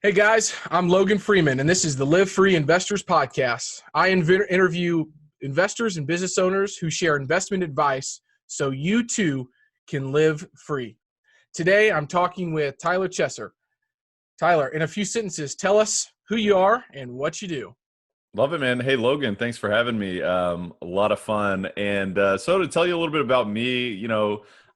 Hey guys, I'm Logan Freeman, and this is the LiveFree Investors Podcast. I interview investors and business owners who share investment advice so you too can live free. Today, I'm talking with Tyler Chesser. Tyler, in a few sentences, tell us who you are and what you do. Love it, man. Hey, Logan, thanks for having me. A lot of fun. And so to tell you a little bit about me,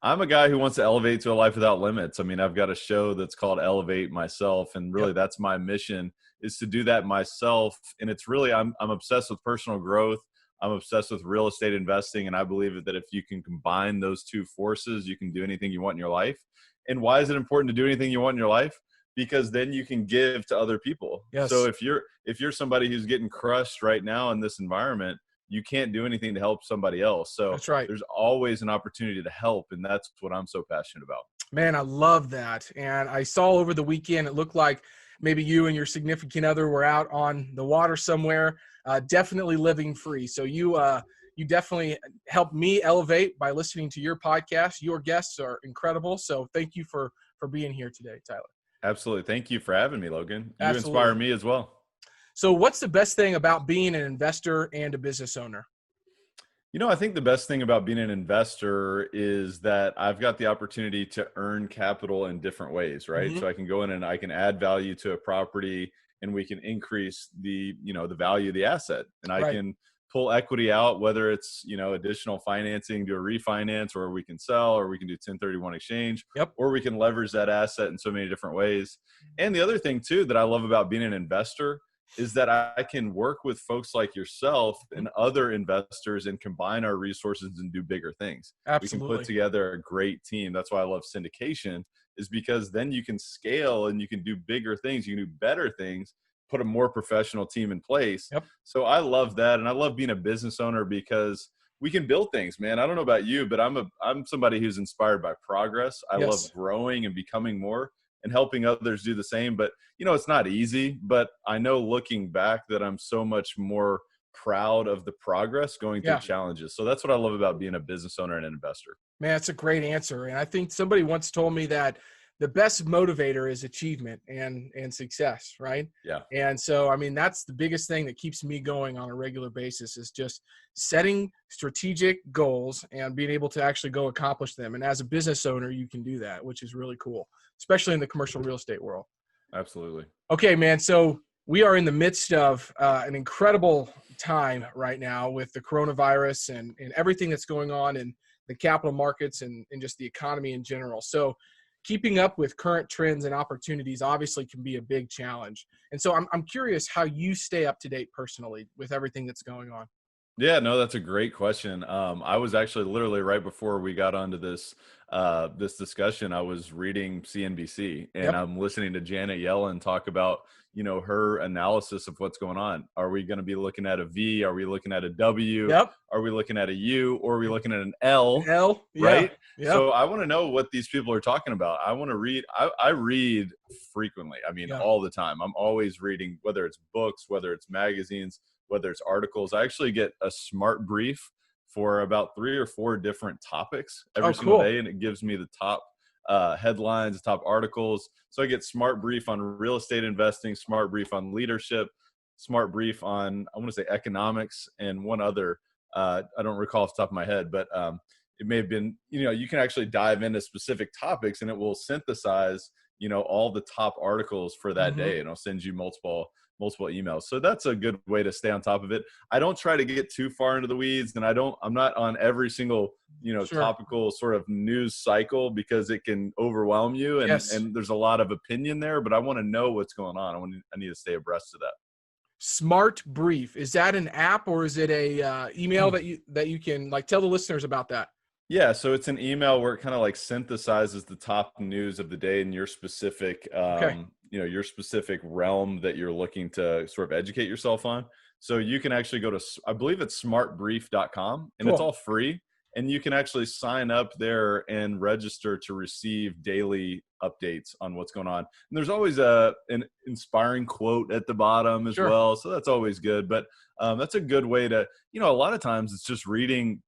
I'm a guy who wants to elevate to a life without limits. I mean, I've got a show that's called Elevate Myself, and really Yep. that's my mission, is to do that myself. And it's really, I'm obsessed with personal growth. I'm obsessed with real estate investing. And I believe that if you can combine those two forces, you can do anything you want in your life. And why is it important to do anything you want in your life? Because then you can give to other people. So Yes, if you're somebody who's getting crushed right now in this environment, you can't do anything to help somebody else. So that's right. there's always an opportunity to help, and that's what I'm so passionate about. Man, I love that. And I saw over the weekend, it looked like maybe you and your significant other were out on the water somewhere, definitely living free. So you definitely helped me elevate by listening to your podcast. Your guests are incredible. So thank you for being here today, Tyler. Absolutely. Thank you for having me, Logan. You inspire Absolutely. me as well. So what's the best thing about being an investor and a business owner? I think the best thing about being an investor is that I've got the opportunity to earn capital in different ways, right? Hmm. So I can go in and I can add value to a property, and we can increase the value of the asset. And I Right. can pull equity out, whether it's, additional financing, do a refinance, or we can sell, or we can do 1031 exchange, Yep. or we can leverage that asset in so many different ways. And the other thing too that I love about being an investor is that I can work with folks like yourself Mhm. and other investors and combine our resources and do bigger things. We can put Absolutely. together a great team. That's why I love syndication, is because then you can scale and you can do bigger things. You can do better things, put a more professional team in place. Yep. So I love that. And I love being a business owner because we can build things, man. I don't know about you, but I'm somebody who's inspired by progress. I love Yes. growing and becoming more and helping others do the same. But it's not easy, but I know looking back that I'm so much more proud of the progress going through Yeah. challenges. So that's what I love about being a business owner and an investor. Man, that's a great answer. And I think somebody once told me that the best motivator is achievement and success, right? Yeah. And so, I mean, that's the biggest thing that keeps me going on a regular basis is just setting strategic goals and being able to actually go accomplish them. And as a business owner, you can do that, which is really cool, especially in the commercial real estate world. Absolutely. Okay, man. So we are in the midst of an incredible time right now with the coronavirus and everything that's going on in the capital markets and just the economy in general. So keeping up with current trends and opportunities obviously can be a big challenge. And so I'm curious how you stay up to date personally with everything that's going on. Yeah, no, that's a great question. I was actually literally right before we got onto this discussion, I was reading CNBC and Yep. I'm listening to Janet Yellen talk about, her analysis of what's going on. Are we going to be looking at a V? Are we looking at a W? Yep. Are we looking at a U? Or are we looking at an An L? L. Yeah. Right? Yeah. So I want to know what these people are talking about. I want to read. I read frequently. I mean, Yeah. all the time. I'm always reading, whether it's books, whether it's magazines, whether it's articles. I actually get a smart brief for about 3 or 4 different topics Oh, every single cool. day, and it gives me the top headlines, top articles. So I get smart brief on real estate investing, smart brief on leadership, smart brief on, I want to say, economics, and one other. I don't recall off the top of my head, but it may have been. You can actually dive into specific topics, and it will synthesize all the top articles for that Hmm. day, and it'll send you multiple emails. So that's a good way to stay on top of it. I don't try to get too far into the weeds, and I'm not on every single, Sure. topical sort of news cycle, because it can overwhelm you, and Yes. there's a lot of opinion there, but I want to know what's going on. I need to stay abreast of Smart Brief. Is that an app or is it a email that. that you can like tell the listeners about that? Yeah, so it's an email where it kind of like synthesizes the top news of the day in your specific, Okay. your specific realm that you're looking to sort of educate yourself on. So you can actually go to, I believe it's smartbrief.com, and it's Cool. all free. And you can actually sign up there and register to receive daily updates on what's going on. And there's always an inspiring quote at the bottom as Sure. well. So that's always good. But that's a good way to, a lot of times it's just reading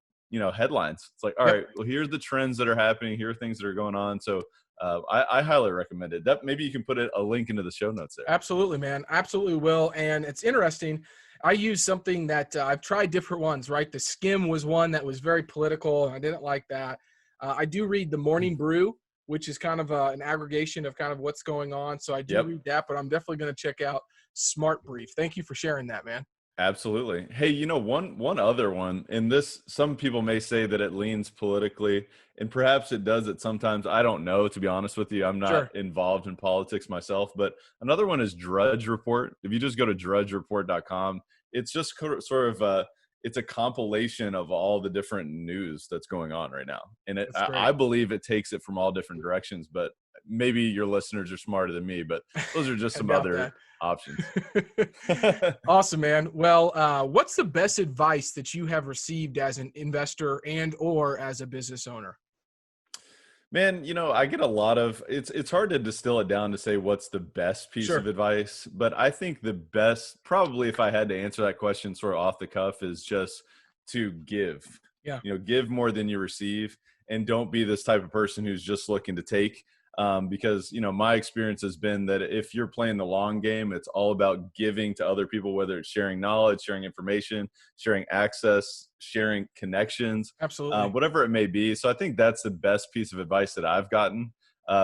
headlines. It's like, all Yep. right, well, here's the trends that are happening. Here are things that are going on. So I highly recommend it. That maybe you can put a link into the show notes there. Absolutely, man. Absolutely will. And it's interesting. I use something that I've tried different ones, right? The Skim was one that was very political. And I didn't like that. I do read the Morning Brew, which is kind of an aggregation of kind of what's going on. So I do Yep. read that, but I'm definitely going to check out Smart Brief. Thank you for sharing that, man. Absolutely. Hey, one other one, and this, some people may say that it leans politically, and perhaps it does it sometimes. I don't know, to be honest with you. I'm not Sure. involved in politics myself, but another one is Drudge Report. If you just go to drudgereport.com, it's just sort of it's a compilation of all the different news that's going on right now. And That's I great. believe it takes it from all different directions, but maybe your listeners are smarter than me, but those are just I some doubt other that. options. Awesome, man. Well, what's the best advice that you have received as an investor and or as a business owner? Man, I get a lot of it's hard to distill it down to say what's the best piece of Sure. advice, but I think the best, probably if I had to answer that question sort of off the cuff, is just to give. Yeah. Give more than you receive, and don't be this type of person who's just looking to take. Because my experience has been that if you're playing the long game, it's all about giving to other people, whether it's sharing knowledge, sharing information, sharing access, sharing connections, Absolutely. whatever it may be. So I think that's the best piece of advice that I've gotten,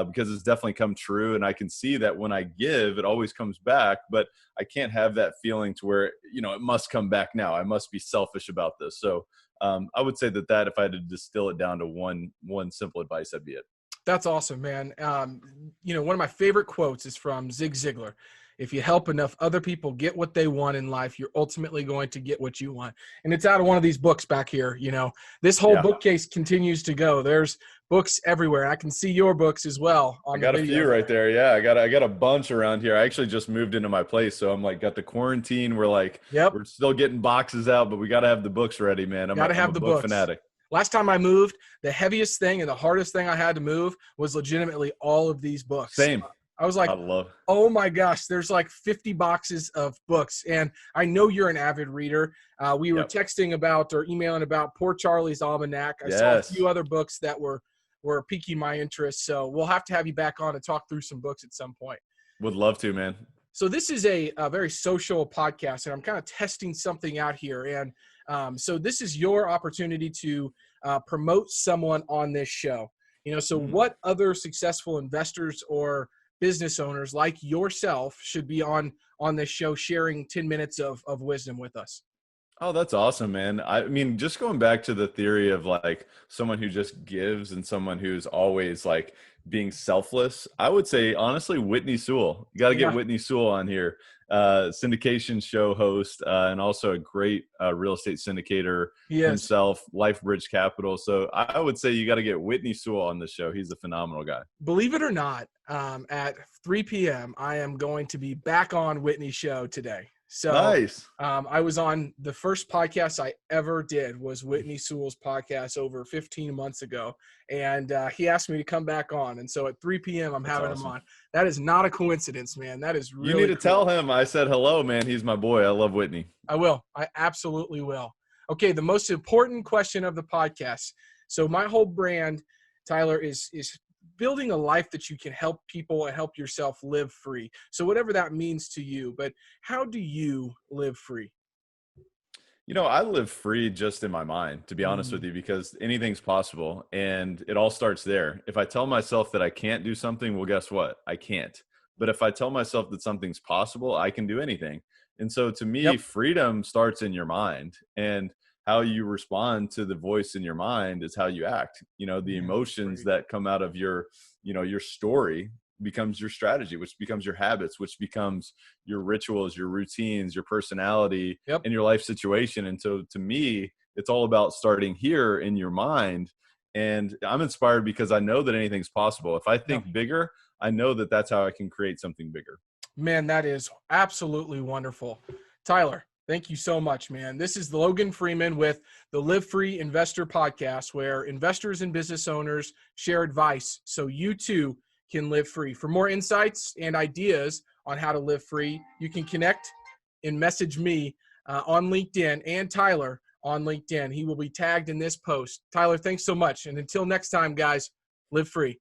because it's definitely come true. And I can see that when I give, it always comes back, but I can't have that feeling to where, it must come back now. I must be selfish about this. So I would say that if I had to distill it down to one simple advice, that'd be it. That's awesome, man. One of my favorite quotes is from Zig Ziglar. If you help enough other people get what they want in life, you're ultimately going to get what you want. And it's out of one of these books back here. This whole Yeah. bookcase continues to go. There's books everywhere. I can see your books as well on I the got a video few there. right there. Yeah, I got a bunch around here. I actually just moved into my place, so I'm like got the quarantine. Yep. We're still getting boxes out, but we got to have the books ready, man. I'm Got to a have the book books. fanatic. Last time I moved, the heaviest thing and the hardest thing I had to move was legitimately all of these books. Same. I was like, I love. oh my gosh, there's like 50 boxes of books. And I know you're an avid reader. We were Yep. texting about or emailing about Poor Charlie's Almanac. I saw a Yes. few other books that were piquing my interest. So we'll have to have you back on to talk through some books at some point. Would love to, man. So this is a very social podcast, and I'm kind of testing something out here. And so this is your opportunity to promote someone on this show. So what other successful investors or business owners like yourself should be on this show sharing 10 minutes of wisdom with us? Oh, that's awesome, man. I mean, just going back to the theory of like someone who just gives and someone who's always like being selfless, I would say honestly, Whitney Sewell. You got to Yeah. get Whitney Sewell on here, syndication show host, and also a great real estate syndicator himself, LifeBridge Capital. So I would say you got to get Whitney Sewell on the show. He's a phenomenal guy. Believe it or not, at 3 p.m., I am going to be back on Whitney's show today. So Nice. I was on the first podcast I ever did was Whitney Sewell's podcast over 15 months ago. And he asked me to come back on. And so at 3 p.m., I'm having him on. That is not a coincidence, man. That is really You need to tell him I said hello, man. He's my boy. I love Whitney. I will. I absolutely will. Okay, the most important question of the podcast. So my whole brand, Tyler, is building a life that you can help people and help yourself live free. So whatever that means to you, but how do you live free? I live free just in my mind, to be honest with you, because anything's possible and it all starts there. If I tell myself that I can't do something, well, guess what? I can't. But if I tell myself that something's possible, I can do anything. And so to me, freedom starts in your mind, and how you respond to the voice in your mind is how you act. The emotions that come out of your story becomes your strategy, which becomes your habits, which becomes your rituals, your routines, your personality, and your life situation. And so to me, it's all about starting here in your mind. And I'm inspired because I know that anything's possible. If I think bigger, I know that that's how I can create something bigger. Man, that is absolutely wonderful. Tyler, thank you so much, man. This is Logan Freeman with the Live Free Investor Podcast, where investors and business owners share advice so you too can live free. For more insights and ideas on how to live free, you can connect and message me on LinkedIn and Tyler on LinkedIn. He will be tagged in this post. Tyler, thanks so much. And until next time, guys, live free.